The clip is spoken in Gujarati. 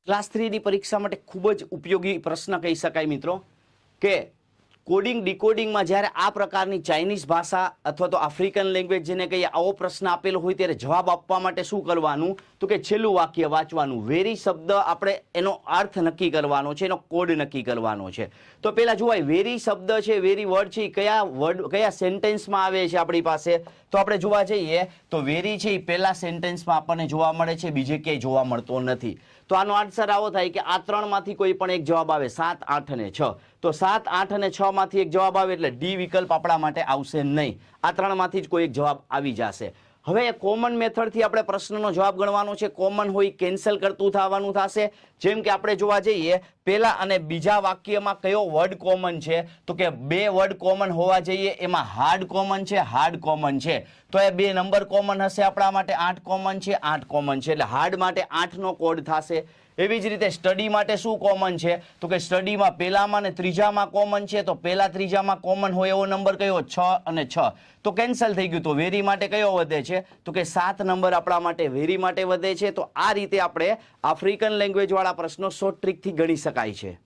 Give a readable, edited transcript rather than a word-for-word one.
ક્લાસ 3 ની પરીક્ષા માટે ખૂબ જ ઉપયોગી પ્રશ્ન કહી શકાય મિત્રો કે કોડિંગ ડીકોડિંગમાં જ્યારે આ પ્રકારની ચાઇનીઝ ભાષા અથવા તો આફ્રિકન લેંગ્વેજ જેને કહીએ આવો પ્રશ્ન આપેલો હોય ત્યારે જવાબ આપવા માટે શું કરવાનું તો કે છેલ્લું વાક્ય વાંચવાનું. વેરી શબ્દ આપણે એનો અર્થ નક્કી કરવાનો છે, એનો કોડ નક્કી કરવાનો છે. તો પહેલા જોવાય વેરી શબ્દ છે, વેરી વર્ડ છે, કયા સેન્ટેન્સમાં આવે છે આપણી પાસે. તો આપણે જોવા જઈએ તો વેરી છે એ પહેલા સેન્ટેન્સમાં આપણને જોવા મળે છે, બીજે ક્યાંય જોવા મળતો નથી. તો આનો આન્સર આવો થાય કે આ ત્રણમાંથી કોઈ પણ એક જવાબ આવે, 7, 8 અને 6. તો 7, 8 અને 6 માંથી એક જવાબ આવે એટલે ડી વિકલ્પ આપણા માટે આવશે નહીં. આ ત્રણમાંથી જ કોઈ એક જવાબ આવી જશે. હવે કોમન મેથડથી આપણે પ્રશ્નનો જવાબ ગણવાનો છે. કોમન હોય કેન્સલ કરતું થવાનું થશે. જેમ કે આપણે જોવા જઈએ પહેલા અને બીજા વાક્યમાં કયો વર્ડ કોમન છે તો કે 2 વર્ડ કોમન હોવા જોઈએ. એમાં હાર્ડ કોમન છે, હાર્ડ કોમન છે. તો એ 2 નંબર કોમન હશે આપણા માટે. 8 કોમન છે, 8 કોમન છે. એટલે હાર્ડ માટે 8 નો કોડ થશે. એવી જ રીતે સ્ટડી માટે શું કોમન છે તો કે સ્ટડીમાં પહેલામાં અને ત્રીજામાં કોમન છે. તો પહેલા ત્રીજામાં કોમન હોય એવો નંબર કયો? 6 અને 6. તો કેન્સલ થઈ ગયું. તો વેરી માટે કયો વધે છે તો કે 7 નંબર આપણા માટે વેરી માટે વધે છે. તો આ રીતે આપણે આફ્રિકન લેંગ્વેજ વાળા પ્રશ્નો શોર્ટ ટ્રીકથી ગણી શકાય છે.